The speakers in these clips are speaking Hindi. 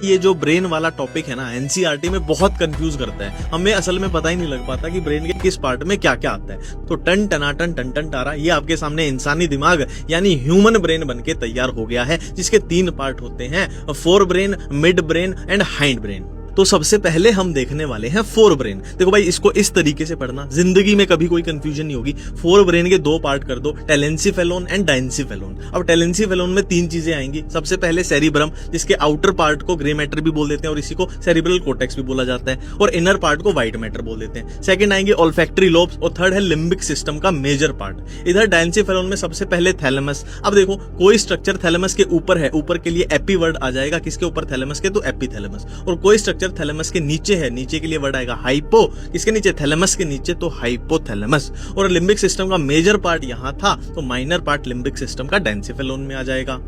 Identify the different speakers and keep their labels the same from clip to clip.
Speaker 1: ये जो ब्रेन वाला टॉपिक है ना, एनसीईआरटी में बहुत कंफ्यूज करता है। हमें असल में पता ही नहीं लग पाता कि ब्रेन के किस पार्ट में क्या क्या आता है। तो टन टनाटन टन टन टारा, ये आपके सामने इंसानी दिमाग यानी ह्यूमन ब्रेन बनके तैयार हो गया है, जिसके 3 पार्ट होते हैं, fore brain, mid brain and hind brain. तो सबसे पहले हम देखने वाले हैं फोर ब्रेन। देखो भाई, इसको इस तरीके से पढ़ना, जिंदगी में कभी कोई कंफ्यूजन नहीं होगी। फोर ब्रेन के 2 पार्ट कर दो, टेलेंसीफेलोन एंड डाइंसीफेलोन। अब टेलेंसीफेलोन में 3 चीजें आएंगी। सबसे पहले सेरिब्रम, जिसके आउटर पार्ट को ग्रे मैटर भी बोल देते हैं और इसी को सेरिब्रल कोर्टेक्स भी बोला जाता है, और इनर पार्ट को व्हाइट मैटर बोल देते हैं। सेकंड आएंगे ऑल्फैक्टरी लोब्स, और थर्ड है लिम्बिक सिस्टम का मेजर पार्ट। इधर डाइंसीफेलोन में सबसे पहले थैलेमस। अब देखो, कोई स्ट्रक्चर थैलेमस के ऊपर है, ऊपर के लिए एपी वर्ड आ जाएगा, किसके ऊपर, थैलेमस के, तो एपीथैलेमस। और कोई स्ट्रक्चर थैलेमस के नीचे है, नीचे के लिए वर्ड आएगा हाइपो, किसके नीचे, थैलेमस के नीचे, तो हाइपोथैलेमस। और लिम्बिक सिस्टम का मेजर पार्ट यहां था, तो माइनर पार्ट लिम्बिक सिस्टम का डाइंसीफेलोन में आ जाएगा।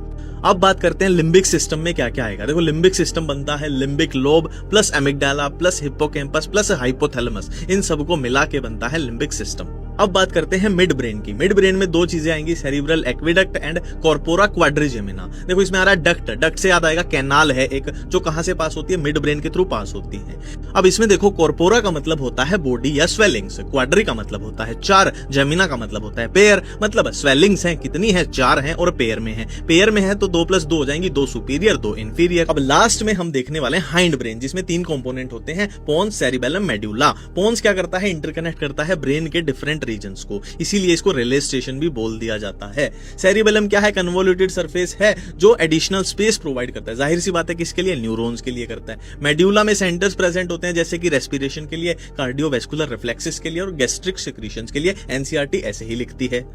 Speaker 1: अब बात करते हैं लिम्बिक सिस्टम में क्या क्या आएगा। देखो, लिम्बिक सिस्टम बनता है limbic lobe plus amygdala plus hippocampus plus hypothalamus, इन सबको मिला के बनता है लिम्बिक सिस्टम। अब बात करते हैं मिड ब्रेन की। मिड ब्रेन में 2 चीजें आएंगी, cerebral aqueduct and corpora quadrigemina. देखो, इसमें आ रहा है डक्ट, डक्ट से याद आएगा कैनाल है एक, जो कहां से पास होती है, मिड ब्रेन के थ्रू पास होती है। अब इसमें देखो, कॉर्पोरा का मतलब होता है बॉडी या स्वेलिंग्स, क्वाड्री का मतलब होता है 4, जेमिना का मतलब होता है पेयर, मतलब स्वेलिंग्स हैं कितनी है, 4 हैं, और पेयर में है, पेयर में है तो 2 + 2 हो जाएंगी, 2 सुपीरियर 2 इंफीरियर। अब लास्ट में हम देखने वाले हैं हाइंड ब्रेन, जिसमें 3 कंपोनेंट होते हैं, पोन्स, सेरिबेलम, मेड्यूला। पोन्स क्या करता है, इंटरकनेक्ट करता है ब्रेन के डिफरेंट रीजन्स को, इसीलिए इसको रिले स्टेशन भी बोल दिया जाता है। सेरिबेलम क्या है, कन्वोल्यूटेड सरफेस है जो एडिशनल स्पेस प्रोवाइड करता है, जाहिर सी बात है किसके लिए, न्यूरॉन्स के लिए करता है। मेड्यूला में सेंटर्स प्रेजेंट होते हैं, जैसे कि रेस्पिरेशन के लिए, कार्डियोवैस्कुलर रिफ्लेक्सेस के लिए और गैस्ट्रिक सेक्रीशंस के लिए। एनसीईआरटी ऐसे ही लिखती है।